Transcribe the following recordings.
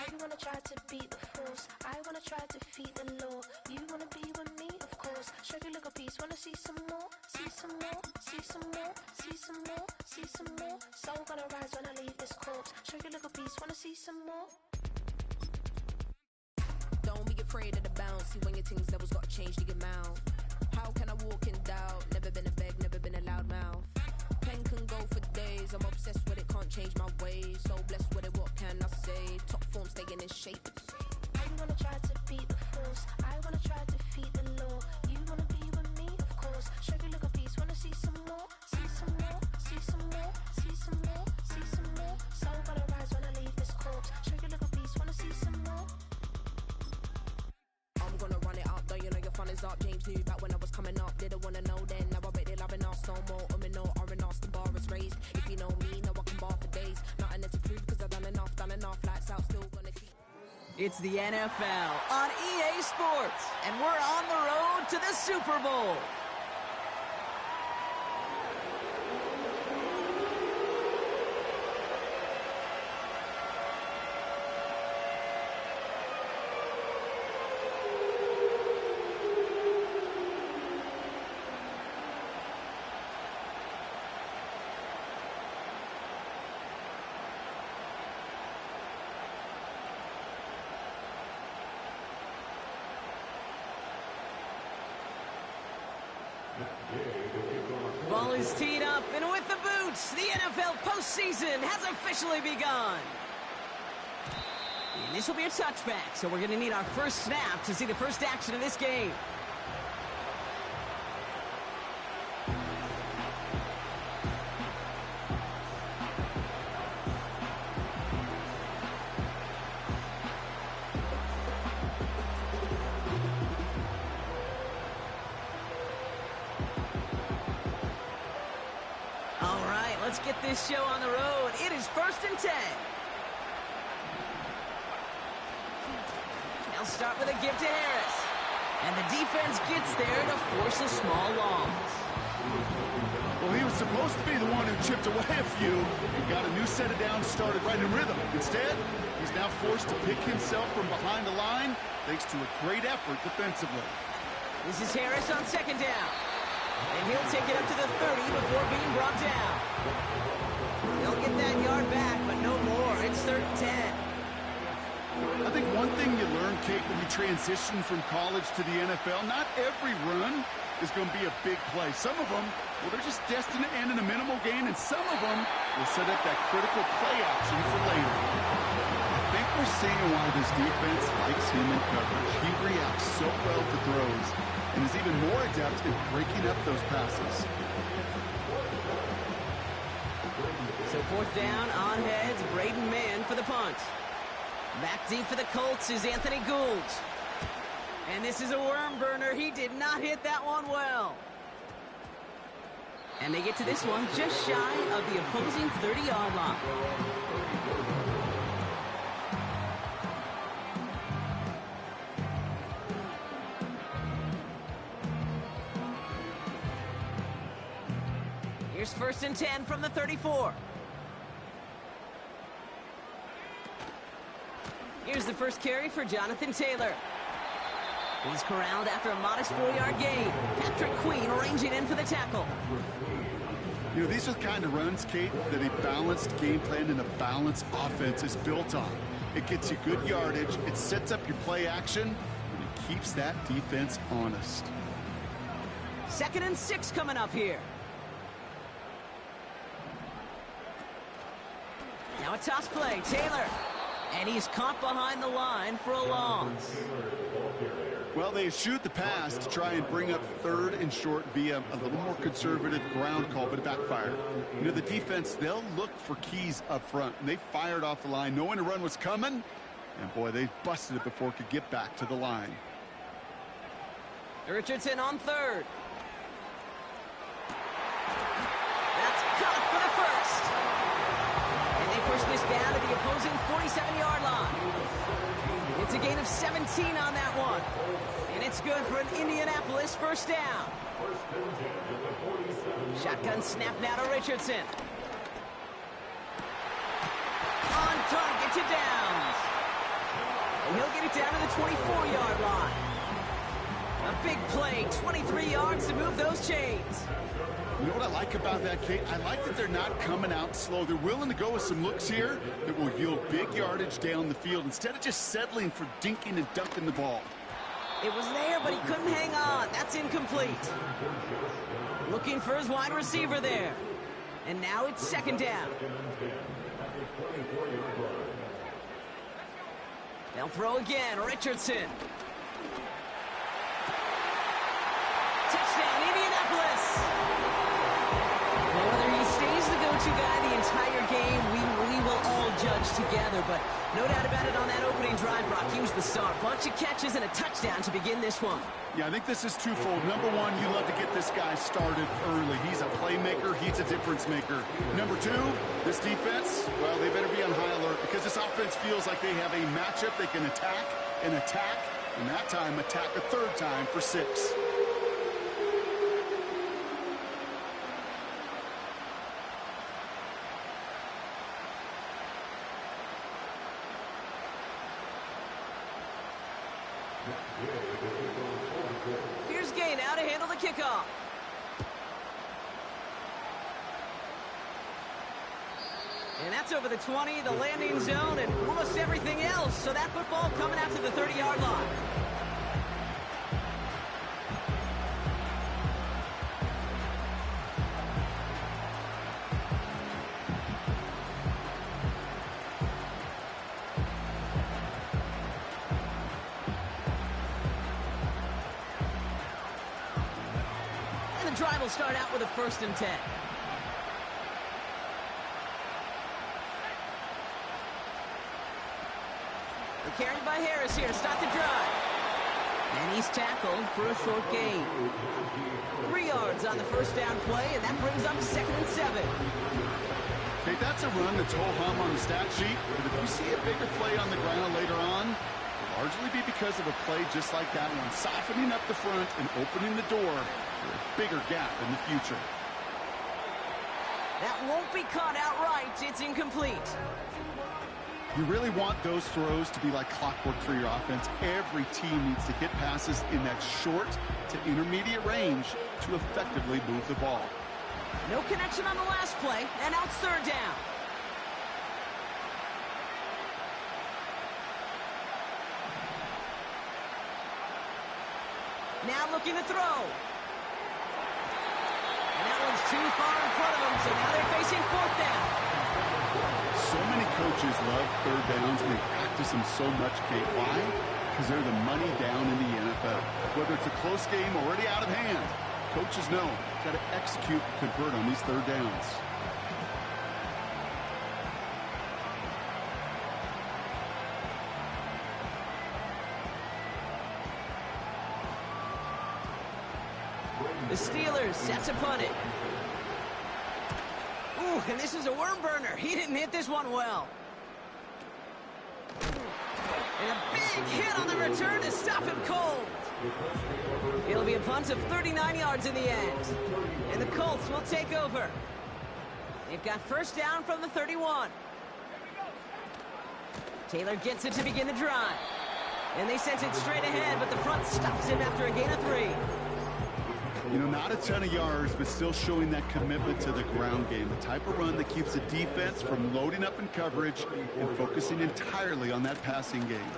You wanna try to beat the force, I wanna try to defeat the law. You wanna be with me, of course. Show you look a piece, wanna see some more, see some more, see some more, see some more, see some more. Soul gonna rise when I leave this corpse. Show you look a piece, wanna see some more. Don't be afraid of the bounce. See when your things levels got changed to your mouth. How can I walk in doubt? Never been a beg, never been a loud mouth. Pen can go for days. I'm obsessed with it, can't change my ways. So blessed with it, what can I say? Top form staying in shape. You wanna try to beat the force, I wanna try to defeat the law. You wanna be with me, of course. Show you look a piece, wanna see some more, see some more, see some more, see some more, see some more. Soul gonna rise when I leave this corpse. Show you look a piece, wanna see some more. I'm gonna run it up, though you know your fun is up. James knew back when I was coming up. Didn't wanna know then, now I bet they're loving us. No more, no R&Us, the bar is raised. If you know me, now I can bar for days. Nothing left to prove, cause I've done enough, lights out, still gonna keep. It's the NFL on EA Sports, and we're on the road to the Super Bowl. Ball is teed up, and with the boots, the NFL postseason has officially begun. And this will be a touchback, so we're going to need our first snap to see the first action of this game. Let's get this show on the road. It is 1st and 10. They'll start with a give to Harris. And the defense gets there to force a small loss. Well, he was supposed to be the one who chipped away a few and got a new set of downs started right in rhythm. Instead, he's now forced to pick himself from behind the line thanks to a great effort defensively. This is Harris on 2nd down. And he'll take it up to the 30 before being brought down. They'll get that yard back, but no more. It's 3rd and 10. I think one thing you learn, Kate, when you transition from college to the NFL, not every run is going to be a big play. Some of them, well, they're just destined to end in a minimal gain, and some of them will set up that critical play action for later. I think we're seeing why this defense likes him in coverage. He reacts so well to throws and is even more adept in breaking up those passes. So 4th down, on heads, Braden Mann for the punt. Back deep for the Colts is Anthony Gould. And this is a worm burner. He did not hit that one well. And they get to this one just shy of the opposing 30-yard line. Here's 1st and 10 from the 34. Here's the first carry for Jonathan Taylor. He's corralled after a modest 4-yard gain. Patrick Queen arranging in for the tackle. You know, these are the kind of runs, Kate, that a balanced game plan and a balanced offense is built on. It gets you good yardage, it sets up your play action, and it keeps that defense honest. 2nd and 6 coming up here. Now a toss play, Taylor. And he's caught behind the line for a loss. Well, they shoot the pass to try and bring up 3rd and short via a little more conservative ground call, but it backfired. You know, the defense, they'll look for keys up front, and they fired off the line knowing a run was coming, and boy, they busted it before it could get back to the line. Richardson on 3rd. That's caught for the first. And they push this down to the opposing 47-yard line. It's a gain of 17 on that one. And it's good for an Indianapolis 1st down. Shotgun snap now to Richardson. On target to Downs. And he'll get it down to the 24-yard line. A big play, 23 yards to move those chains. You know what I like about that, Kate? I like that they're not coming out slow. They're willing to go with some looks here that will yield big yardage down the field instead of just settling for dinking and dunking the ball. It was there, but he couldn't hang on. That's incomplete. Looking for his wide receiver there. And now it's second down. They'll throw again. Richardson. Touchdown, Indianapolis. Well, whether he stays the go-to guy the entire game, we will all judge together. But no doubt about it, on that opening drive, Brock, he was the star. Bunch of catches and a touchdown to begin this one. Yeah, I think this is twofold. Number one, you love to get this guy started early. He's a playmaker. He's a difference maker. Number two, this defense, well, they better be on high alert because this offense feels like they have a matchup they can attack, and that time attack a third time for 6. Here's Gay now to handle the kickoff. And that's over the 20, the landing zone, and almost everything else. So that football coming out to the 30-yard line. And the drive will start out with a 1st and 10. Carried by Harris here to start the drive. And he's tackled for a short gain. 3 yards on the 1st down play, and that brings up 2nd and 7. Okay, that's a run that's ho-hum on the stat sheet, but if you see a bigger play on the ground later on, it'll largely be because of a play just like that one, softening up the front and opening the door for a bigger gap in the future. That won't be caught outright. It's incomplete. You really want those throws to be like clockwork for your offense. Every team needs to hit passes in that short to intermediate range to effectively move the ball. No connection on the last play, and now it's 3rd down. Now looking to throw. And that one's too far in front of them, so now they're facing 4th down. So many coaches love 3rd downs, and they practice them so much, Kate. Why? Because they're the money down in the NFL. Whether it's a close game already out of hand, coaches know got to execute and convert on these 3rd downs. The Steelers set to punt it. Ooh, and this is a worm burner. He didn't hit this one well. And a big hit on the return to stop him cold. It'll be a punt of 39 yards in the end. And the Colts will take over. They've got 1st down from the 31. Taylor gets it to begin the drive. And they sent it straight ahead, but the front stops him after a gain of 3. You know, not a ton of yards, but still showing that commitment to the ground game. The type of run that keeps the defense from loading up in coverage and focusing entirely on that passing game.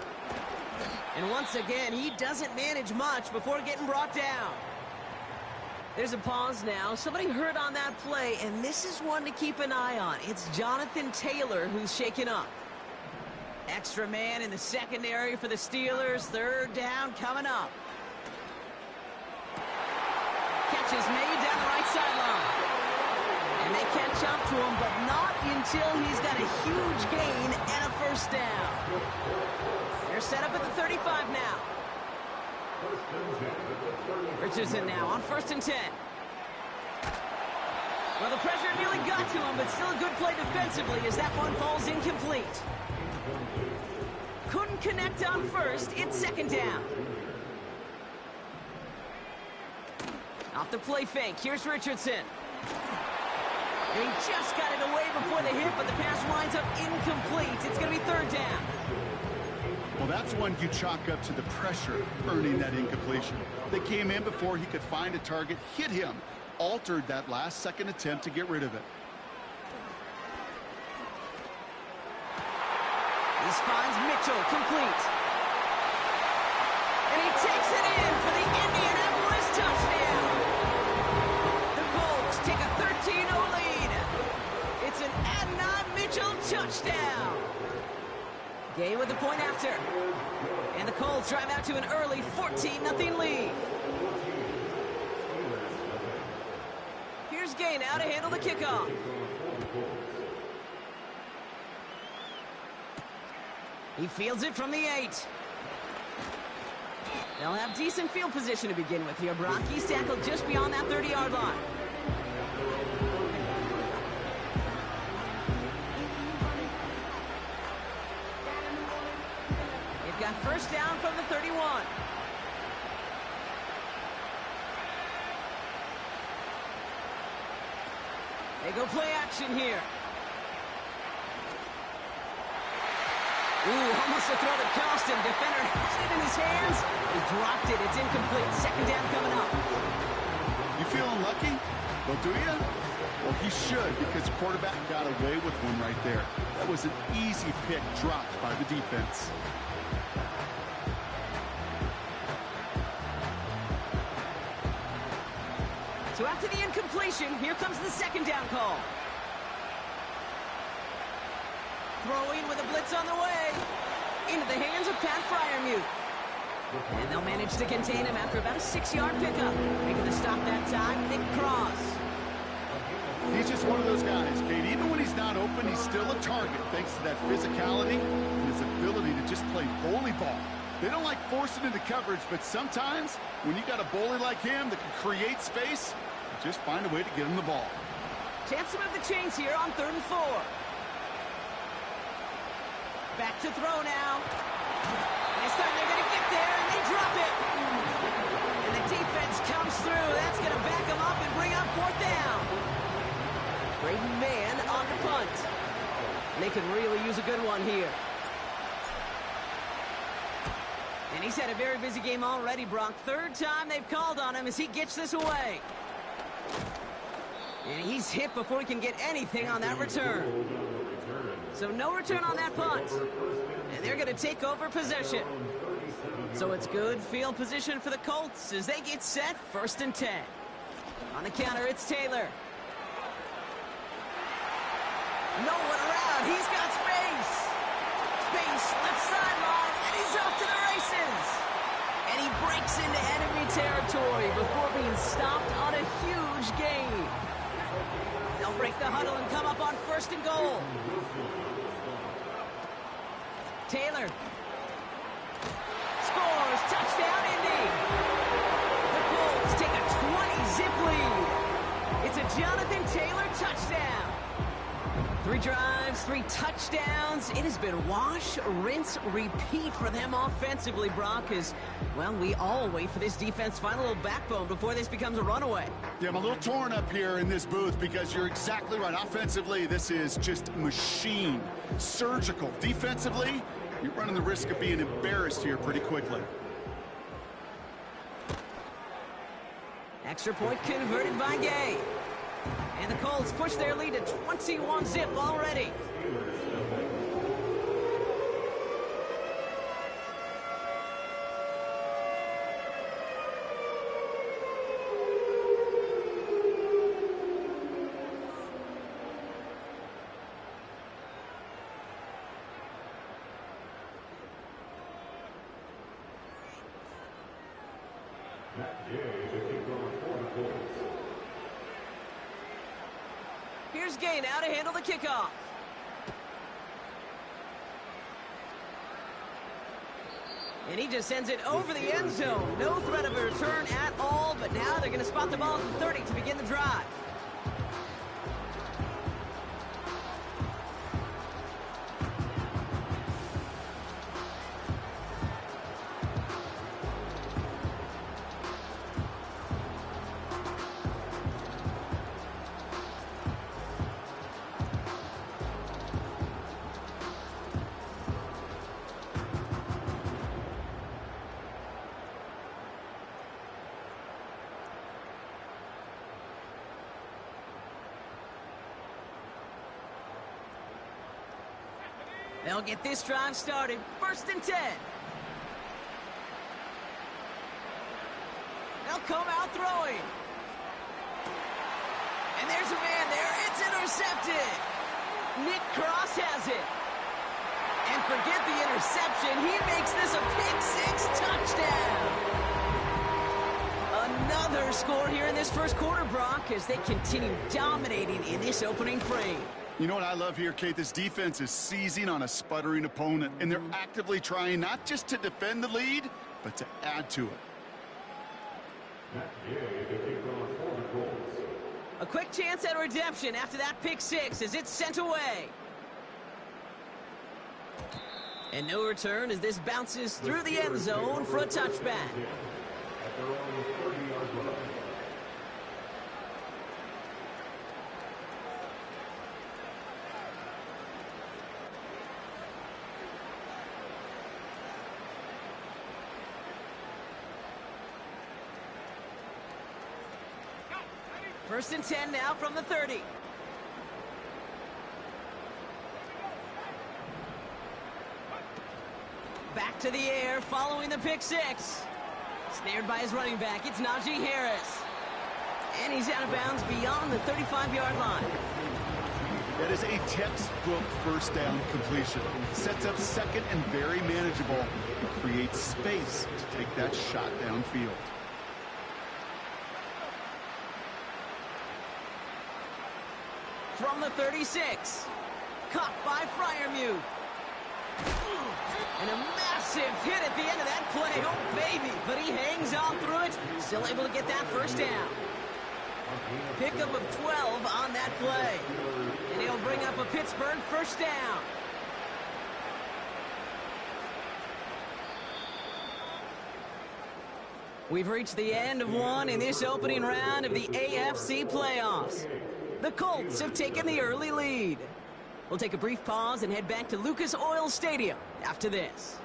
And once again, he doesn't manage much before getting brought down. There's a pause now. Somebody hurt on that play, and this is one to keep an eye on. It's Jonathan Taylor who's shaken up. Extra man in the secondary for the Steelers. 3rd down coming up. Catch is made down the right sideline. And they catch up to him, but not until he's got a huge gain and a 1st down. They're set up at the 35 now. Richardson now on 1st and 10. Well, the pressure nearly got to him, but still a good play defensively as that one falls incomplete. Couldn't connect on 1st. It's 2nd down. Off the play fake. Here's Richardson. And he just got it away before the hit, but the pass winds up incomplete. It's going to be 3rd down. Well, that's one you chalk up to the pressure earning that incompletion. They came in before he could find a target, hit him, altered that last-second attempt to get rid of it. This finds Mitchell complete. And he takes it in for the Indianapolis touchdown. The Colts take a 13-0 lead. It's an Adonai Mitchell touchdown. Gay with the point after. And the Colts drive out to an early 14-0 lead. Here's Gay now to handle the kickoff. He fields it from the 8. They'll have decent field position to begin with here, Brock. He's tackled just beyond that 30-yard line. They've got first down from the 31. They go play action here. Ooh, almost a throw that cost him. Defender has it in his hands. He dropped it. It's incomplete. Second down coming up. You feeling lucky? Well, do you? Well, he should, because the quarterback got away with one right there. That was an easy pick dropped by the defense. So after the incompletion, here comes the second down call. Throwing with a blitz on the way. Into the hands of Pat Fryermuth. And they'll manage to contain him after about a 6-yard pickup. Making the stop that time, Nick Cross. He's just one of those guys, Kate. Even when he's not open, he's still a target thanks to that physicality and his ability to just play bully ball. They don't like forcing into coverage, but sometimes when you got a bully like him that can create space, just find a way to get him the ball. Chance to move the chains here on 3rd and 4. Back to throw now. This time they're going to get there, and they drop it. And the defense comes through. That's going to back them up and bring up 4th down. Great man on the punt. And they could really use a good one here. And he's had a very busy game already, Brock. 3rd time they've called on him as he gets this away. And he's hit before he can get anything on that return. So no return on that punt. And they're going to take over possession. So it's good field position for the Colts as they get set 1st and 10. On the counter, it's Taylor. No one around. He's got space. Space, left sideline, and he's off to the races. And he breaks into enemy territory before being stopped on a huge gain. They'll break the huddle and come up on 1st and goal. Taylor scores. Touchdown, Indy. The Colts take a 20-zip lead. It's a Jonathan Taylor touchdown. 3 drives, 3 touchdowns. It has been wash, rinse, repeat for them offensively, Brock, as, well, we all wait for this defense to find a little backbone before this becomes a runaway. Yeah, I'm a little torn up here in this booth because you're exactly right. Offensively, this is just machine. Surgical. Defensively, you're running the risk of being embarrassed here pretty quickly. Extra point converted by Gay. And the Colts push their lead to 21-zip already. Here's Gay now to handle the kickoff. And he just sends it over the end zone. No threat of a return at all, but now they're going to spot the ball at the 30 to begin the drive. They'll get this drive started. 1st and 10. They'll come out throwing. And there's a man there. It's intercepted. Nick Cross has it. And forget the interception. He makes this a pick-6 touchdown. Another score here in this first quarter, Brock, as they continue dominating in this opening frame. You know what I love here, Kate? This defense is seizing on a sputtering opponent, and they're actively trying not just to defend the lead, but to add to it. A quick chance at redemption after that pick-6 as it's sent away. And no return as this bounces through the end zone for a touchback. First and 10 now from the 30. Back to the air following the pick-6. Snared by his running back. It's Najee Harris. And he's out of bounds beyond the 35-yard line. That is a textbook first down completion. Sets up second and very manageable. It creates space to take that shot downfield. From the 36. Caught by Freiermuth. And a massive hit at the end of that play. Oh, baby. But he hangs on through it. Still able to get that first down. Pickup of 12 on that play. And he'll bring up a Pittsburgh first down. We've reached the end of one in this opening round of the AFC playoffs. The Colts have taken the early lead. We'll take a brief pause and head back to Lucas Oil Stadium after this.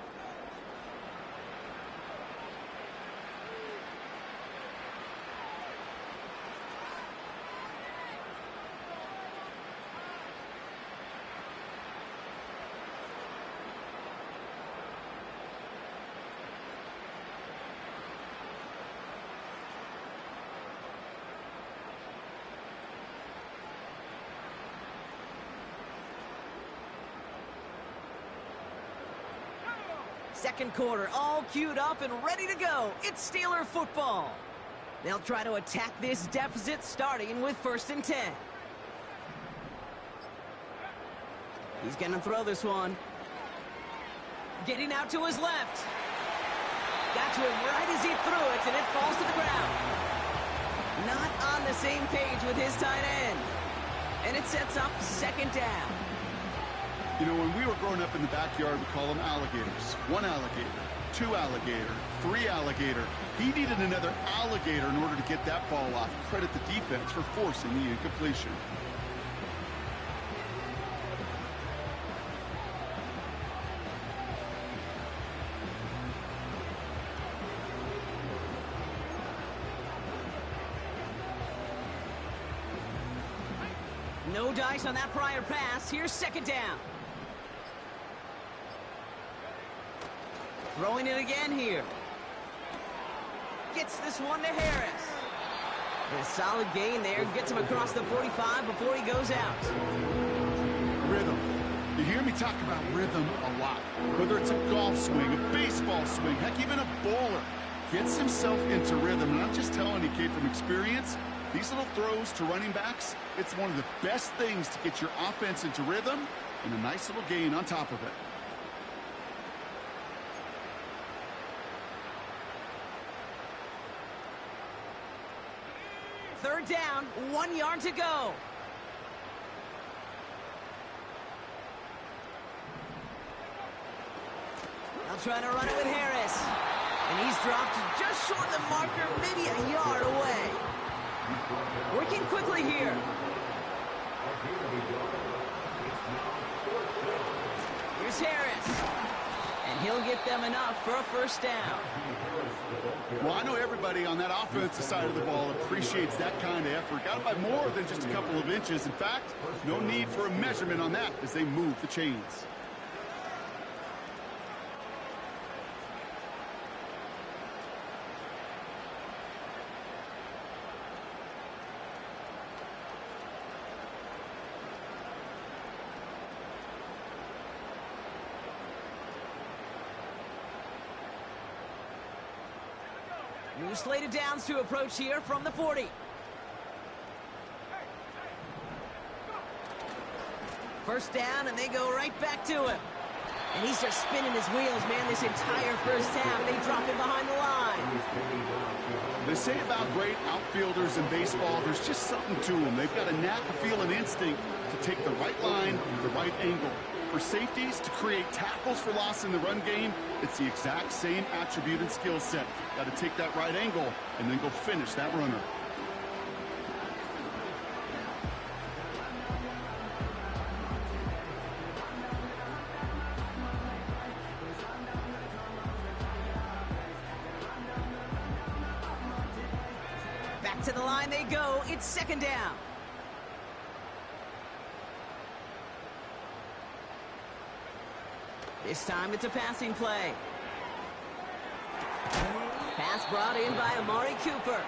Second quarter, all queued up and ready to go. It's Steeler football. They'll try to attack this deficit starting with 1st and 10. He's going to throw this one. Getting out to his left. Got to him right as he threw it, and it falls to the ground. Not on the same page with his tight end. And it sets up 2nd down. You know, when we were growing up in the backyard, we call them alligators. 1 alligator, 2 alligator, 3 alligator. He needed another alligator in order to get that ball off. Credit the defense for forcing the incompletion. No dice on that prior pass. Here's 2nd down. Throwing it again here. Gets this one to Harris. And a solid gain there. Gets him across the 45 before he goes out. Rhythm. You hear me talk about rhythm a lot. Whether it's a golf swing, a baseball swing, heck, even a bowler. Gets himself into rhythm. And I'm just telling you, kid, from experience, these little throws to running backs, it's one of the best things to get your offense into rhythm and a nice little gain on top of it. Third down, 1 yard to go. They'll try to run it with Harris. And he's dropped just short of the marker, maybe a yard away. Working quickly here. Here's Harris. And he'll get them enough for a first down. Well, I know everybody on that offensive side of the ball appreciates that kind of effort. Got it by more than just a couple of inches. In fact, no need for a measurement on that as they move the chains. Some slated downs to approach here from the 40. First down, and they go right back to him. And he starts spinning his wheels, man, this entire first half. They drop him behind the line. They say about great outfielders in baseball, there's just something to them. They've got a knack, a feel, and instinct to take the right line, the right angle. For safeties, to create tackles for loss in the run game, it's the exact same attribute and skill set. Got to take that right angle and then go finish that runner. Back to the line they go. It's second down. This time it's a passing play. Pass brought in by Amari Cooper.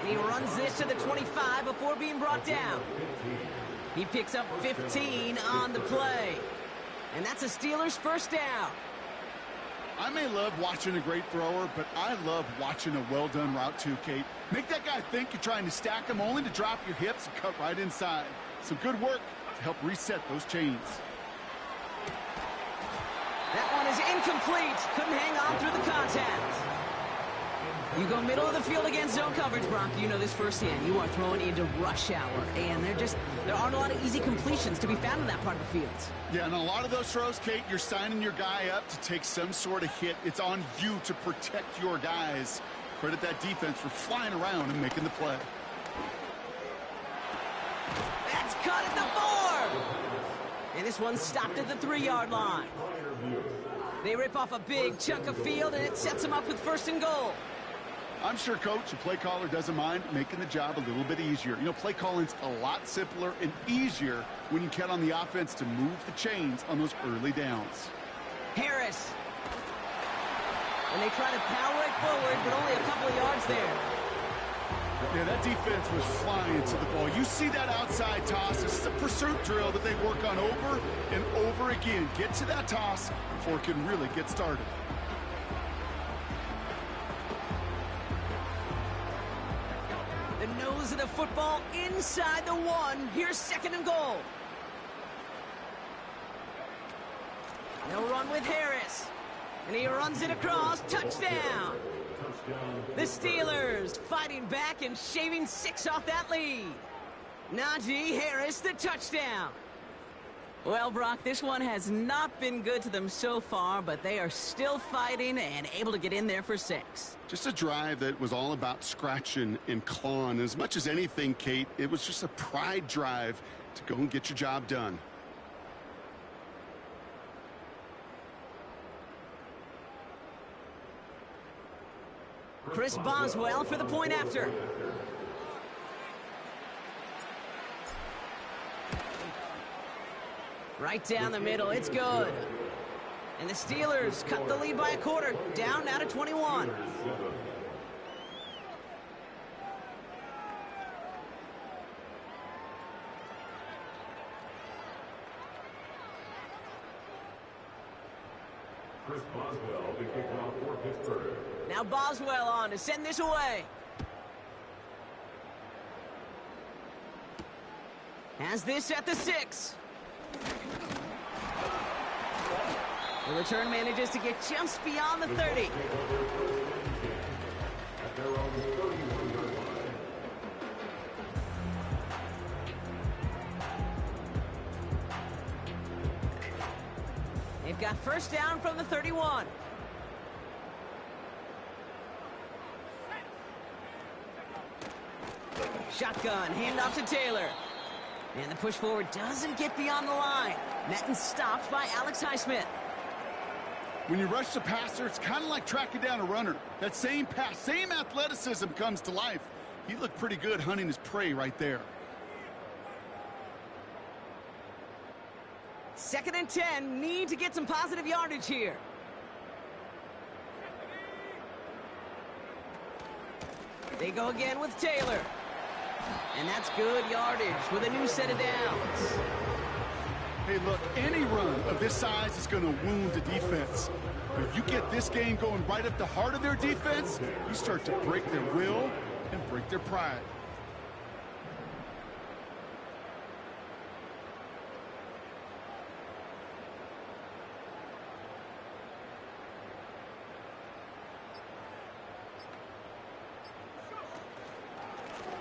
And he runs this to the 25 before being brought down. He picks up 15 on the play. And that's a Steelers first down. I may love watching a great thrower, but I love watching a well-done route too, Kate. Make that guy think you're trying to stack him only to drop your hips and cut right inside. Some good work to help reset those chains. That one is incomplete. Couldn't hang on through the contact. You go middle of the field against zone coverage, Bronco. You know this firsthand. You are throwing into rush hour, and there aren't a lot of easy completions to be found in that part of the field. Yeah, and a lot of those throws, Kate, you're signing your guy up to take some sort of hit. It's on you to protect your guys. Credit that defense for flying around and making the play. That's caught at the 4. And this one stopped at the 3-yard line. They rip off a big chunk of field, and it sets them up with first and goal. I'm sure coach and play caller doesn't mind making the job a little bit easier. You know, play calling's a lot simpler and easier when you count on the offense to move the chains on those early downs. Harris. And they try to power it forward, but only a couple of yards there. Yeah, that defense was flying to the ball. You see that outside toss. This is a pursuit drill that they work on over and over again. Get to that toss before it can really get started. The nose of the football inside the 1. Here's second and goal. They'll run with Harris. And he runs it across. Touchdown. The Steelers fighting back and shaving 6 off that lead. Najee Harris, the touchdown. Well, Brock, this one has not been good to them so far, but they are still fighting and able to get in there for 6. Just a drive that was all about scratching and clawing. As much as anything, Kate, it was just a pride drive to go and get your job done. Chris Boswell for the point after. Right down the middle, it's good. And the Steelers cut the lead by a quarter, down now to 21. Chris Boswell, the kickoff for Pittsburgh. Now Boswell on to send this away. Has this at the 6. The return manages to get just beyond the 30. They've got first down from the 31. Shotgun, handoff to Taylor. And the push forward doesn't get beyond the line. Madden stopped by Alex Highsmith. When you rush the passer, it's kind of like tracking down a runner. That same pass, same athleticism comes to life. He looked pretty good hunting his prey right there. 2nd and 10, need to get some positive yardage here. They go again with Taylor. And that's good yardage with a new set of downs. Hey, look, any run of this size is going to wound the defense. But if you get this game going right at the heart of their defense, you start to break their will and break their pride.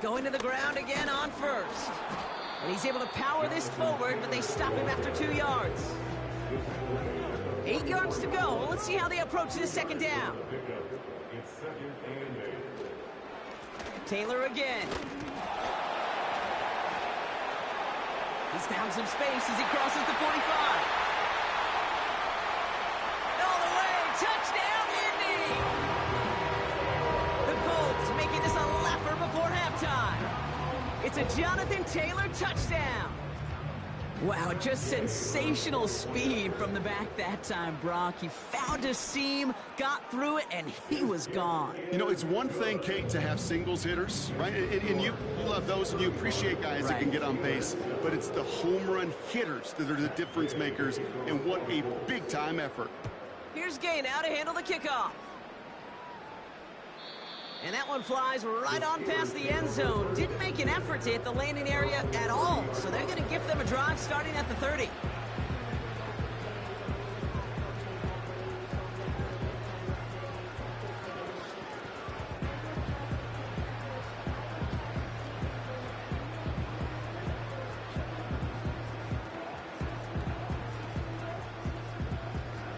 Going to the ground again on first. And he's able to power this forward, but they stop him after 2 yards. 8 yards to go. Let's see how they approach this second down. It's 2nd and 8. Taylor again. He's found some space as he crosses the 45. All the way. Touchdown, Indy! The Colts making this a laugher before halftime. It's a Jonathan Taylor touchdown. Wow, just sensational speed from the back that time, Brock. He found a seam, got through it, and he was gone. You know, it's one thing, Kate, to have singles hitters, right? And you love those, and you appreciate guys that can get on base. But it's the home run hitters that are the difference makers, and what a big-time effort. Here's Gay now to handle the kickoff. And that one flies right on past the end zone. Didn't make an effort to hit the landing area at all. So they're going to give them a drive starting at the 30.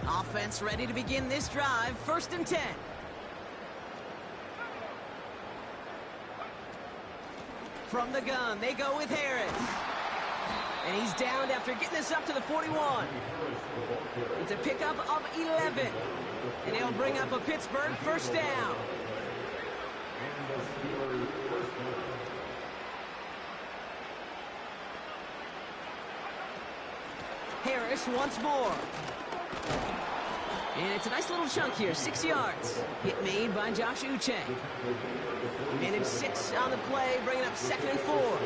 Offense ready to begin this drive. 1st and 10. From the gun, they go with Harris. And he's downed after getting this up to the 41. It's a pickup of 11. And he'll bring up a Pittsburgh 1st down. Harris once more. And it's a nice little chunk here, 6 yards. Hit made by Josh Uche. Managed 6 on the play, bringing up 2nd and 4.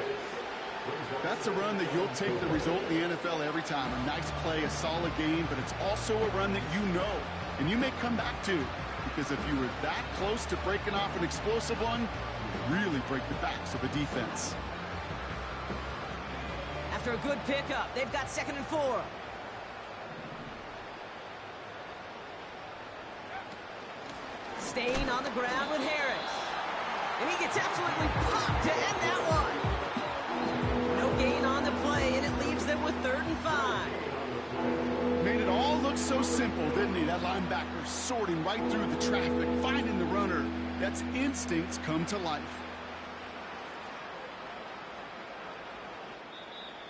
That's a run that you'll take the result in the NFL every time. A nice play, a solid game, but it's also a run that you know, and you may come back to. Because if you were that close to breaking off an explosive one, you really break the backs of a defense. After a good pickup, they've got 2nd and 4. Staying on the ground with Harris. And he gets absolutely popped to end that one. No gain on the play, and it leaves them with 3rd and 5. Made it all look so simple, didn't he? That linebacker sorting right through the traffic, finding the runner. That's instincts come to life.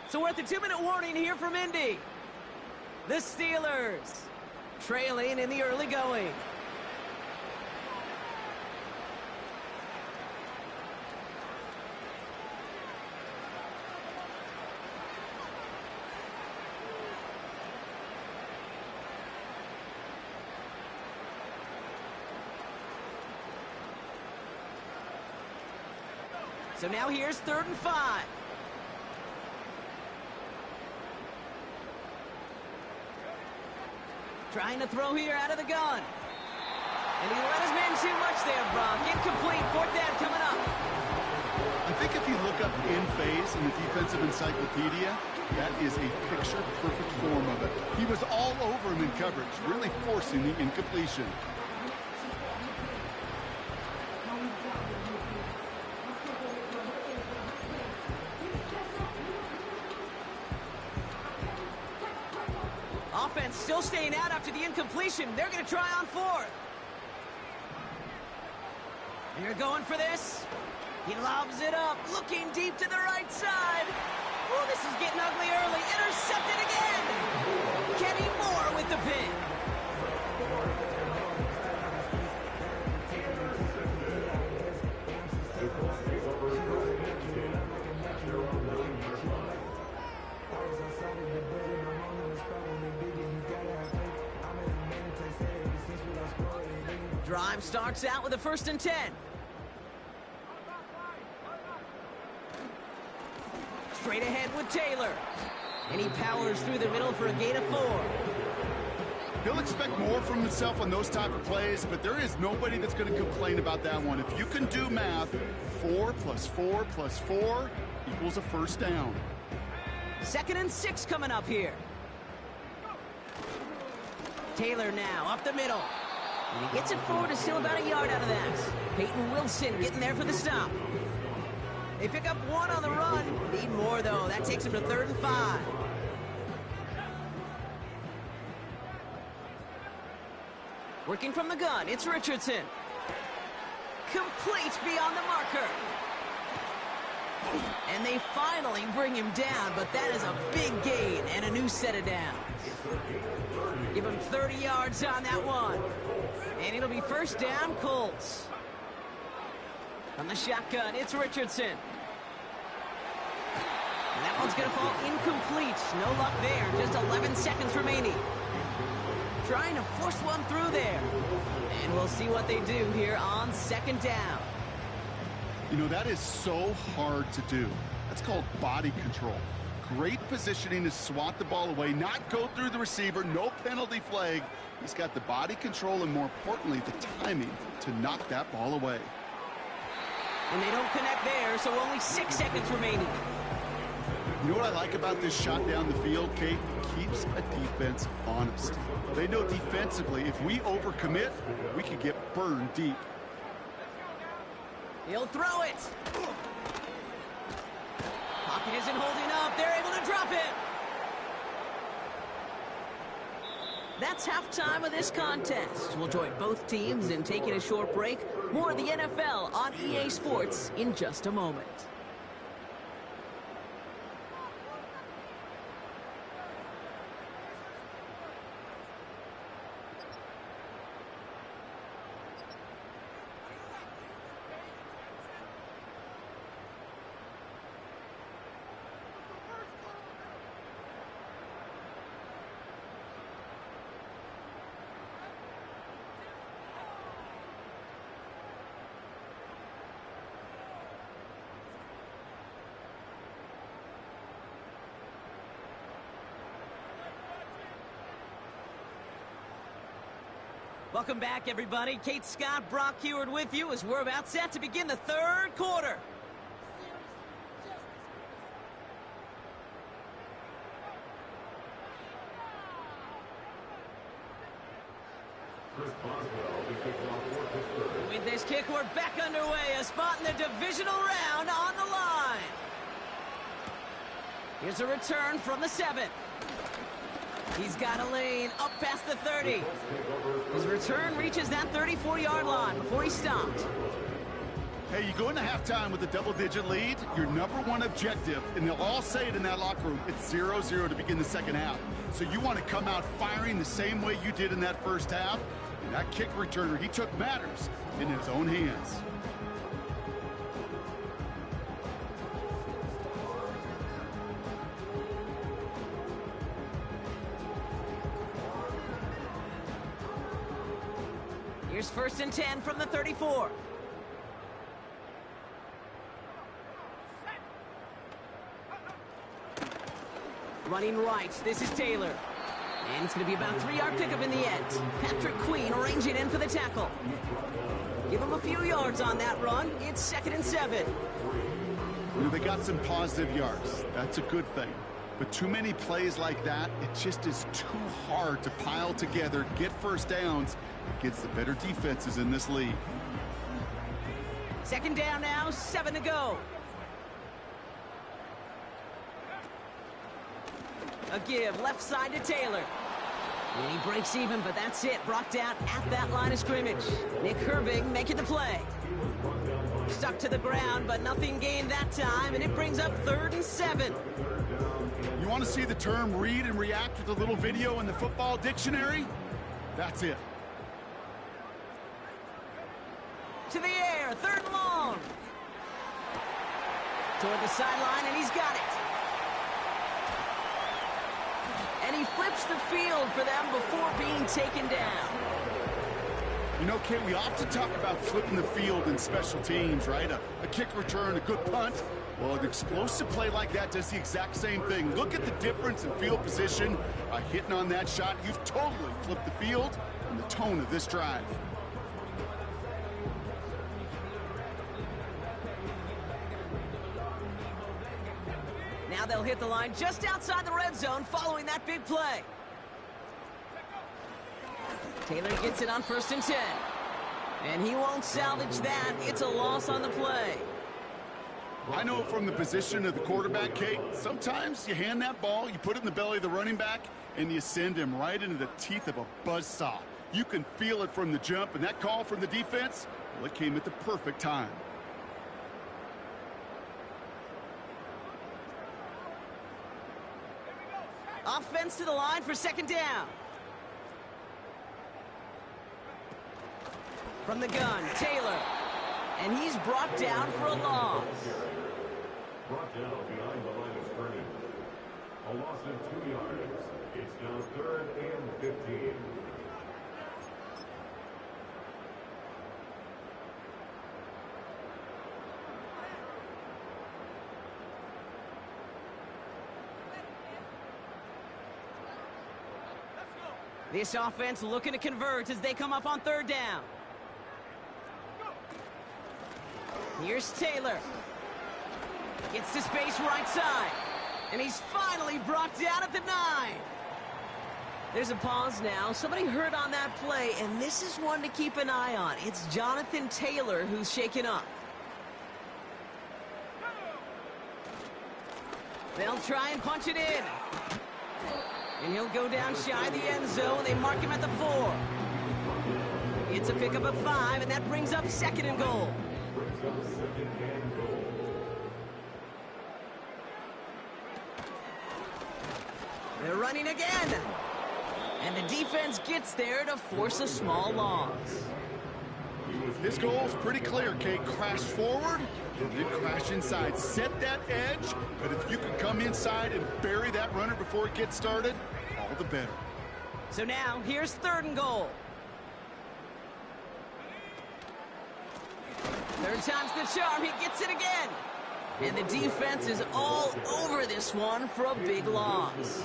So we're at the 2-minute warning here from Indy. The Steelers trailing in the early going. So now here's 3rd and 5. Trying to throw here out of the gun. And he let his man too much there, Brock. Incomplete. 4th down coming up. I think if you look up in phase in the defensive encyclopedia, that is a picture-perfect form of it. He was all over him in coverage, really forcing the incompletion. Offense still staying out after the incompletion. They're going to try on 4th. They're going for this. He lobs it up, looking deep to the right side. Oh, this is getting ugly early. Intercepted again. Kenny Moore with the pick. Drive starts out with a 1st and 10. Straight ahead with Taylor. And he powers through the middle for a gain of 4. He'll expect more from himself on those type of plays, but there is nobody that's going to complain about that one. If you can do math, 4 + 4 + 4 equals a first down. 2nd and 6 coming up here. Taylor now up the middle. And he gets it forward to still about a yard out of that. Peyton Wilson getting there for the stop. They pick up 1 on the run. Need more, though. That takes him to 3rd and 5. Working from the gun, it's Richardson. Complete beyond the marker. And they finally bring him down, but that is a big gain and a new set of downs. Give him 30 yards on that one. And it'll be first down, Colts. From the shotgun, it's Richardson. And that one's going to fall incomplete. No luck there. Just 11 seconds remaining. Trying to force one through there. And we'll see what they do here on 2nd down. You know, that is so hard to do. That's called body control. Great positioning to swat the ball away, not go through the receiver, no penalty flag. He's got the body control and, more importantly, the timing to knock that ball away. And they don't connect there, so only 6 seconds remaining. You know what I like about this shot down the field, Kate? It keeps a defense honest. They know defensively, if we overcommit, we could get burned deep. He'll throw it. Pocket isn't holding up. They're able to drop it. That's halftime of this contest. We'll join both teams in taking a short break. More of the NFL on EA Sports in just a moment. Welcome back, everybody. Kate Scott, Brock Heward with you as we're about set to begin the 3rd quarter. With this kick, we're back underway. A spot in the divisional round on the line. Here's a return from the 7. He's got a lane up past the 30. His return reaches that 34-yard line before he stopped. Hey, you go into halftime with a double-digit lead, your #1 objective, and they'll all say it in that locker room, it's 0-0 to begin the 2nd half. So you want to come out firing the same way you did in that 1st half. And that kick returner, he took matters in his own hands. Here's 1st and 10 from the 34. Running right, this is Taylor. And it's going to be about a 3-yard pickup in the end. Patrick Queen arranging in for the tackle. Give him a few yards on that run. It's 2nd and 7. You know, they got some positive yards. That's a good thing. But too many plays like that, it just is too hard to pile together, get first downs against the better defenses in this league. 2nd down now, 7 to go. A give, left side to Taylor. And he breaks even, but that's it. Brought down at that line of scrimmage. Nick Herbig making the play. Stuck to the ground, but nothing gained that time, and it brings up 3rd and 7. You want to see the term read and react with a little video in the football dictionary? That's it. To the air, 3rd and long. Toward the sideline, and he's got it. And he flips the field for them before being taken down. You know, Kate, we often talk about flipping the field in special teams, right? A kick return, a good punt. Well, an explosive play like that does the exact same thing. Look at the difference in field position. By hitting on that shot, you've totally flipped the field and the tone of this drive. Now they'll hit the line just outside the red zone following that big play. Taylor gets it on 1st and 10. And he won't salvage that. It's a loss on the play. I know from the position of the quarterback, Kate, sometimes you hand that ball, you put it in the belly of the running back, and you send him right into the teeth of a buzzsaw. You can feel it from the jump, and that call from the defense, well, it came at the perfect time. Offense to the line for 2nd down. From the gun, Taylor. And he's brought down for a loss. Brought down behind the line of scrimmage. A loss of 2 yards. It's now 3rd and 15. This offense looking to convert as they come up on 3rd down. Here's Taylor. Gets to space right side. And he's finally brought down at the 9. There's a pause now. Somebody hurt on that play, and this is one to keep an eye on. It's Jonathan Taylor who's shaken up. They'll try and punch it in. And he'll go down shy of the end zone. They mark him at the 4. It's a pickup of 5, and that brings up 2nd and goal. They're running again. And the defense gets there to force a small loss. This goal's pretty clear, Kate. Crash forward and then crash inside. Set that edge, but if you can come inside and bury that runner before it gets started, all the better. So now, here's 3rd and goal. 3rd time's the charm. He gets it again. And the defense is all over this one for a big loss.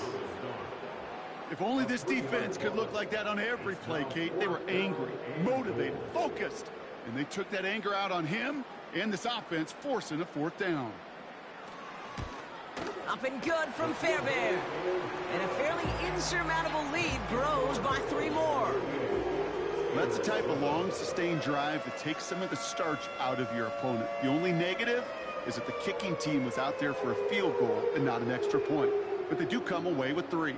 If only this defense could look like that on every play, Kate. They were angry, motivated, focused, and they took that anger out on him and this offense, forcing a 4th down. Up and good from Fairbairn. And a fairly insurmountable lead grows by 3 more. That's the type of long, sustained drive that takes some of the starch out of your opponent. The only negative is that the kicking team was out there for a field goal and not an extra point. But they do come away with 3.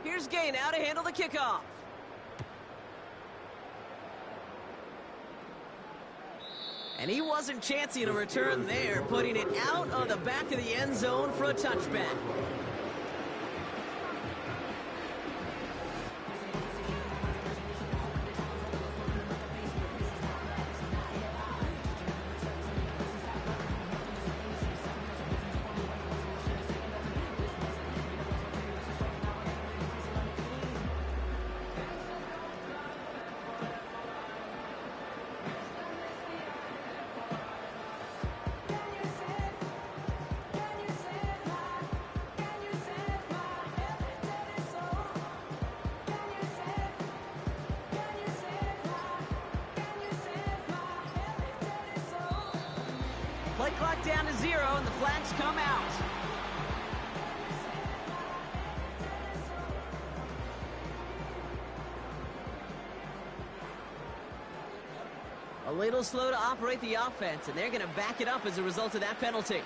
Here's Gay now to handle the kickoff. And he wasn't chancing a return there, putting it out of the back of the end zone for a touchback. Play clock down to 0, and the flags come out. A little slow to operate the offense, and they're going to back it up as a result of that penalty.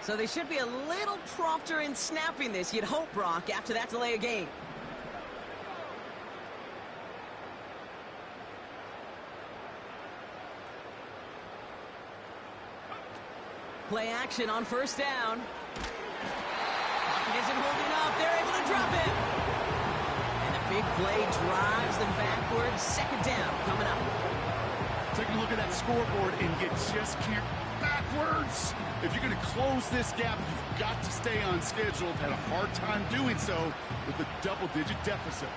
So they should be a little prompter in snapping this, you'd hope, Brock, after that delay of game. Play action on 1st down. Pocket isn't holding drop him. And the big play drives them backwards. Second down coming up. Take a look at that scoreboard, and you just can't backwards. If you're going to close this gap, you've got to stay on schedule. Had a hard time doing so with a double-digit deficit.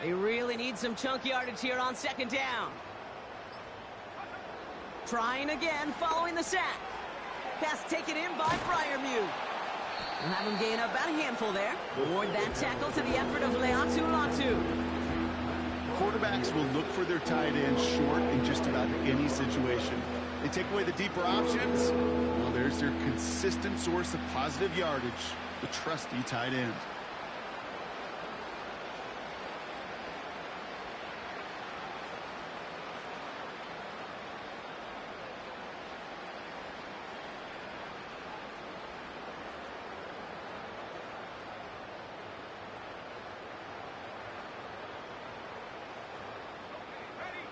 They really need some chunk yardage here on second down. Trying again following the sack. Pass taken in by Fryermuth. We'll have him gain up about a handful there. Award that tackle to the effort of Leatu Latu. Quarterbacks will look for their tight end short in just about any situation. They take away the deeper options. Well, there's their consistent source of positive yardage, the trusty tight end.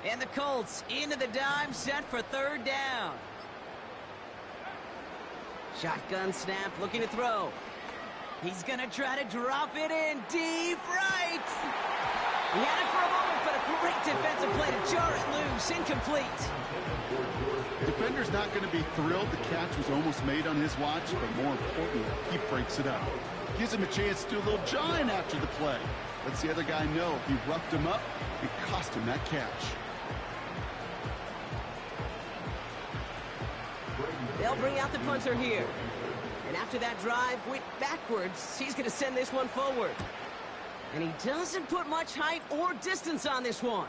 And the Colts into the dime, set for third down. Shotgun snap, looking to throw. He's going to try to drop it in deep right. He had it for a moment, but a great defensive play to jar it loose. Incomplete. Defender's not going to be thrilled the catch was almost made on his watch, but more importantly, he breaks it up. Gives him a chance to do a little jawing after the play. Lets the other guy know if he roughed him up, it cost him that catch. They'll bring out the punter here. And after that drive went backwards, he's going to send this one forward. And he doesn't put much height or distance on this one.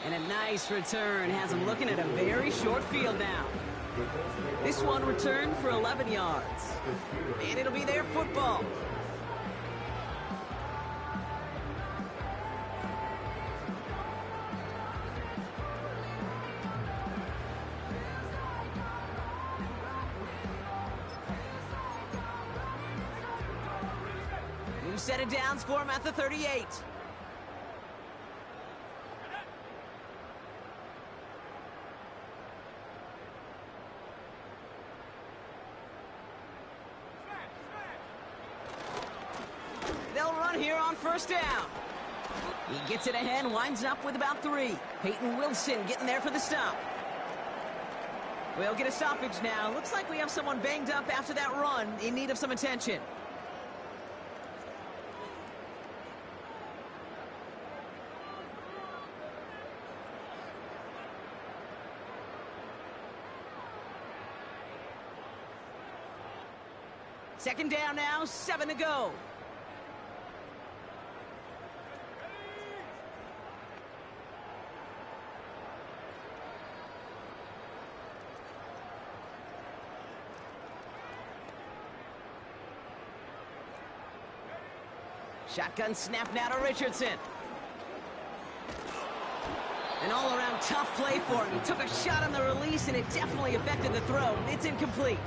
And a nice return has him looking at a very short field now. This one returned for 11 yards. And it'll be their football. New set of downs for him at the 38. They'll run here on first down. He gets it ahead, winds up with about 3. Peyton Wilson getting there for the stop. We'll get a stoppage now. Looks like we have someone banged up after that run, in need of some attention. Second down now, 7 to go. Shotgun snap now to Richardson. An all-around tough play for him. He took a shot on the release, and it definitely affected the throw. It's incomplete.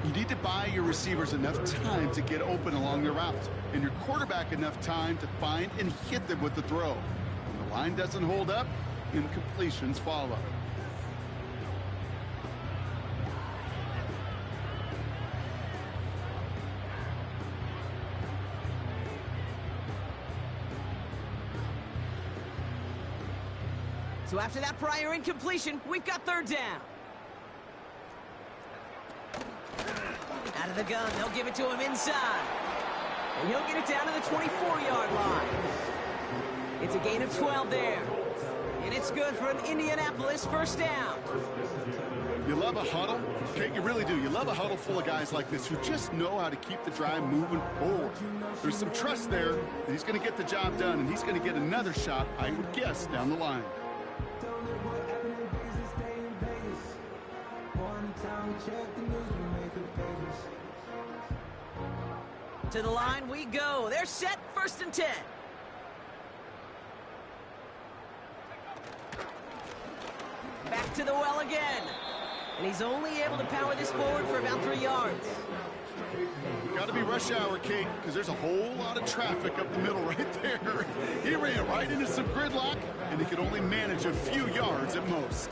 You need to buy your receivers enough time to get open along the route, and your quarterback enough time to find and hit them with the throw. When the line doesn't hold up, incompletions follow. So after that prior incompletion, we've got third down. Out of the gun, they'll give it to him inside. And he'll get it down to the 24-yard line. It's a gain of 12 there. And it's good for an Indianapolis first down. You love a huddle? Okay, you really do. You love a huddle full of guys like this who just know how to keep the drive moving forward. There's some trust there that he's going to get the job done, and he's going to get another shot, I would guess, down the line. To the line we go. They're set, 1st and 10. back to the well again. And he's only able to power this forward for about 3 yards. Got to be rush hour, Kate, because there's a whole lot of traffic up the middle right there. He ran right into some gridlock, and he could only manage a few yards at most.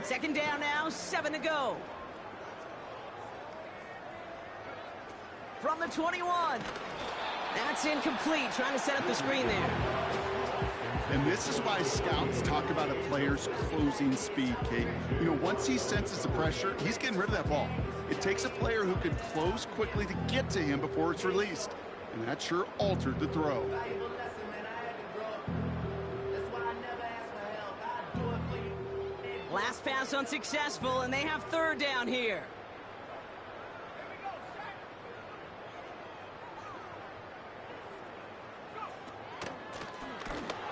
Second down now, 7 to go. From the 21. That's incomplete, trying to set up the screen there. And this is why scouts talk about a player's closing speed, Kate. You know, once he senses the pressure, he's getting rid of that ball. It takes a player who can close quickly to get to him before it's released. And that sure altered the throw. Last pass unsuccessful, and they have third down here.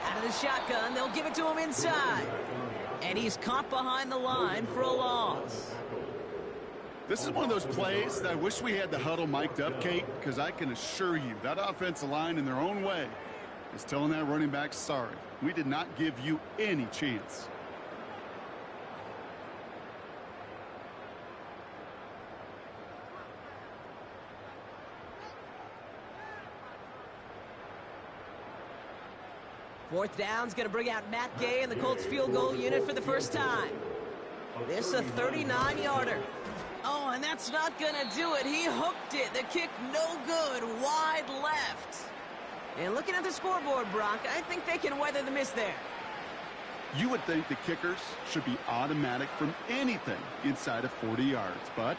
Out of the shotgun, they'll give it to him inside. And he's caught behind the line for a loss. This is one of those plays that I wish we had the huddle mic'd up, Kate, because I can assure you that offensive line in their own way is telling that running back, sorry, we did not give you any chance. Fourth down's going to bring out Matt Gay and the Colts field goal unit for the first time. This is a 39-yarder. Oh, and that's not going to do it. He hooked it. The kick no good, wide left. And looking at the scoreboard, Brock, I think they can weather the miss there. You would think the kickers should be automatic from anything inside of 40 yards, but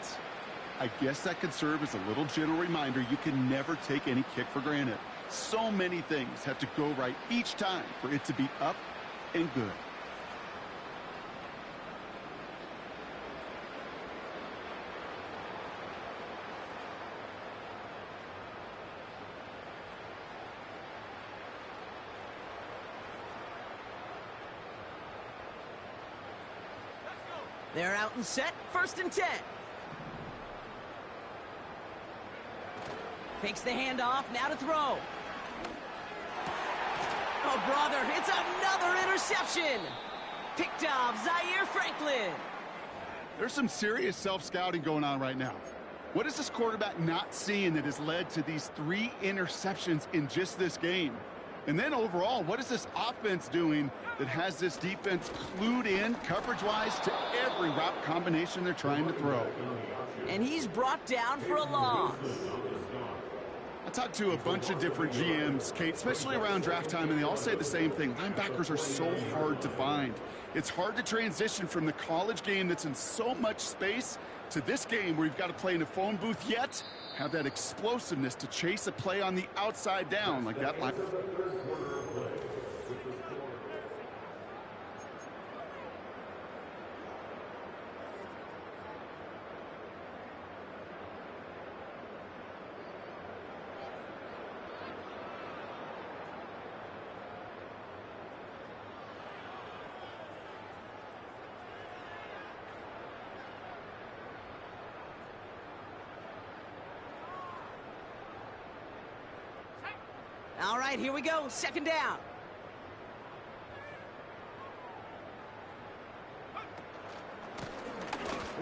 I guess that could serve as a little gentle reminder you can never take any kick for granted. So many things have to go right each time for it to be up and good. They're out and set, 1st and 10. Fakes the handoff, now to throw. Oh, brother, it's another interception. Picked off Zaire Franklin. There's some serious self-scouting going on right now. What is this quarterback not seeing that has led to these 3 interceptions in just this game? And then overall, what is this offense doing that has this defense clued in coverage-wise to every route combination they're trying to throw? And he's brought down for a loss. I talked to a bunch of different GMs, Kate, especially around draft time, and they all say the same thing. Linebackers are so hard to find. It's hard to transition from the college game that's in so much space to this game where you've got to play in a phone booth, yet have that explosiveness to chase a play on the outside down like that line. All right, here we go. 2nd down.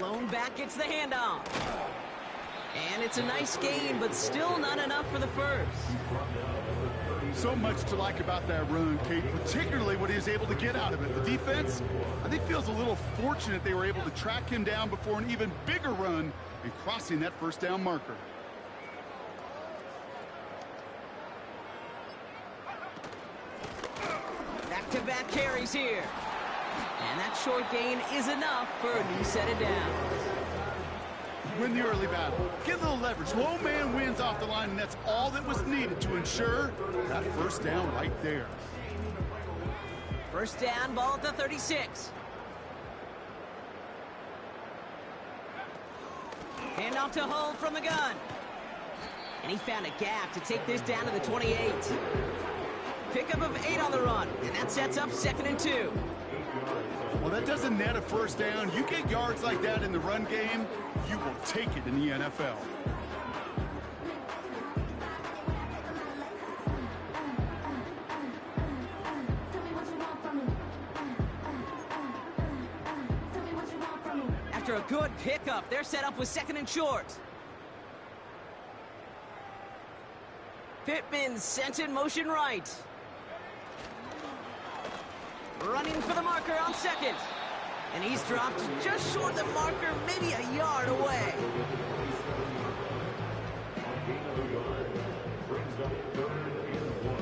Lone back gets the handoff. And it's a nice gain, but still not enough for the first. So much to like about that run, Kate, particularly what he was able to get out of it. The defense, I think, feels a little fortunate they were able to track him down before an even bigger run and crossing that 1st down marker. Back-to-back carries here. And that short gain is enough for a new set of downs. Win the early battle. Get a little leverage. Low man wins off the line, and that's all that was needed to ensure that 1st down right there. 1st down, ball at the 36. Handoff to Hull from the gun. And he found a gap to take this down to the 28. Pickup of 8 on the run, and that sets up 2nd and 2. Well, that doesn't net a first down. You get yards like that in the run game, you will take it in the NFL. After a good pickup, they're set up with 2nd and short. Pittman sent in motion right. Running for the marker on 2nd. And he's dropped just short of the marker, maybe a yard away. Brings up 3rd and 1.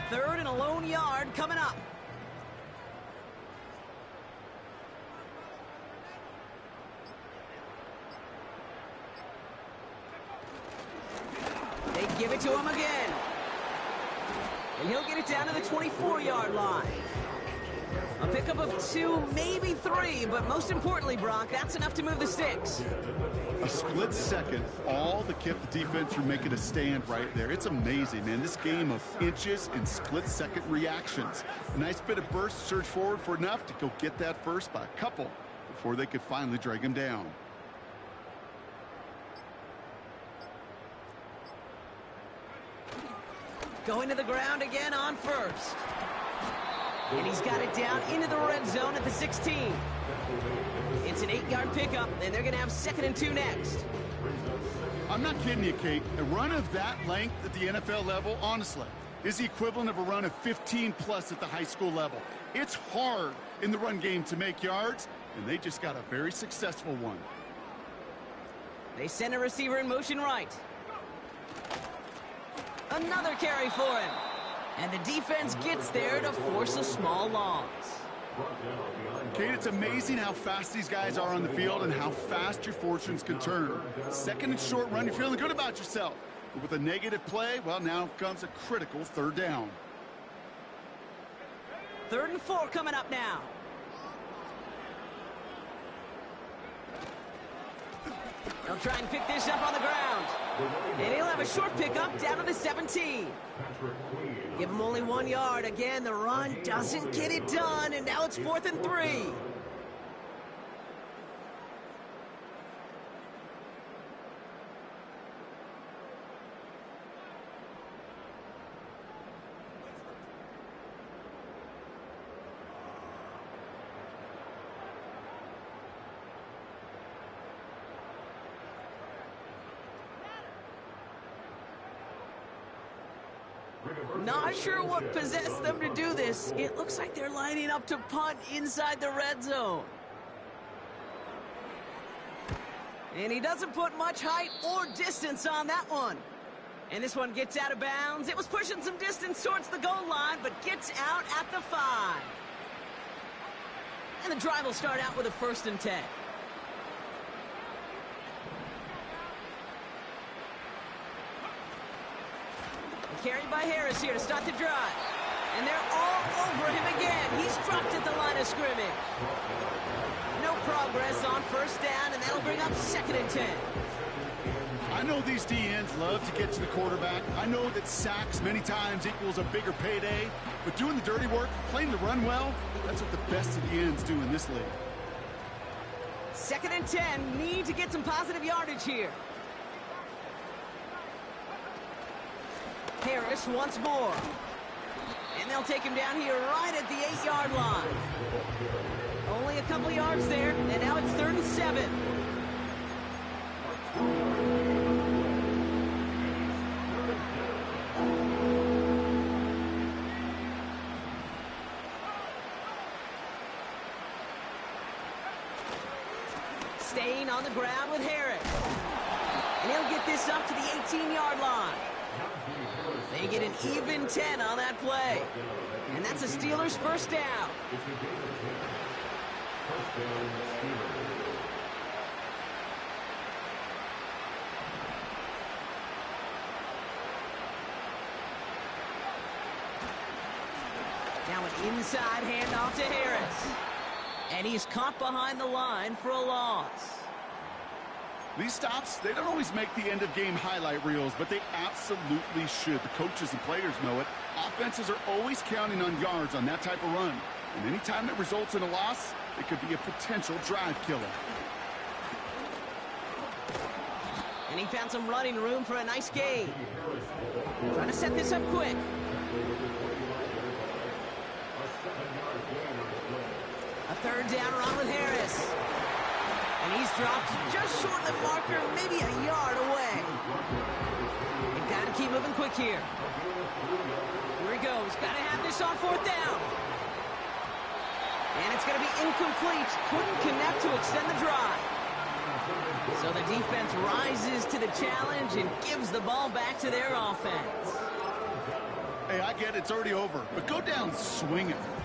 Third and a lone yard coming up. They give it to him again. And he'll get it down to the 24-yard line. A pickup of 2, maybe 3, but most importantly, Brock, that's enough to move the sticks. A split second, all that kept the defense from making a stand right there. It's amazing, man. This game of inches and split-second reactions. A nice bit of burst, surge forward for enough to go get that first by a couple before they could finally drag him down. Going to the ground again on 1st. And he's got it down into the red zone at the 16. It's an 8-yard pickup, and they're going to have 2nd and 2 next. I'm not kidding you, Kate. A run of that length at the NFL level, honestly, is the equivalent of a run of 15-plus at the high school level. It's hard in the run game to make yards, and they just got a very successful one. They send a receiver in motion right. Another carry for him. And the defense gets there to force a small loss. Kate, it's amazing how fast these guys are on the field and how fast your fortunes can turn. 2nd and short run, you're feeling good about yourself. But with a negative play, well, now comes a critical 3rd down. 3rd and 4 coming up now. He'll try and pick this up on the ground. And he'll have a short pickup down to the 17. Give him only 1 yard. Again, the run doesn't get it done, and now it's 4th and 3. Not sure what possessed them to do this. It looks like they're lining up to punt inside the red zone. And he doesn't put much height or distance on that one. And this one gets out of bounds. It was pushing some distance towards the goal line, but gets out at the 5. And the drive will start out with a 1st and 10. Carried by Harris here to start the drive. And they're all over him again. He's dropped at the line of scrimmage. No progress on 1st down, and that'll bring up 2nd and 10. I know these DNs love to get to the quarterback. I know that sacks many times equals a bigger payday. But doing the dirty work, playing the run well, that's what the best of the ends do in this league. 2nd and 10. Need to get some positive yardage here. Harris once more. And they'll take him down here right at the 8-yard line. Only a couple yards there, and now it's 3rd and 7. Staying on the ground with Harris. And he'll get this up to the 18-yard line. They get an even 10 on that play. And that's the Steelers' 1st down. Now an Inside handoff to Harris. And he's caught behind the line for a loss. These stops, they don't always make the end-of-game highlight reels, but they absolutely should. The coaches and players know it. Offenses are always counting on yards on that type of run. And anytime it results in a loss, it could be a potential drive killer. And he found some running room for a nice gain. Trying to set this up quick. A third down run with Harris. And he's dropped just short of the marker, maybe a yard away. They've got to keep moving quick here. Here he goes. Got to have this on fourth down. And it's going to be incomplete. Couldn't connect to extend the drive. So the defense rises to the challenge and gives the ball back to their offense. Hey, I get it's already over, but go down swinging.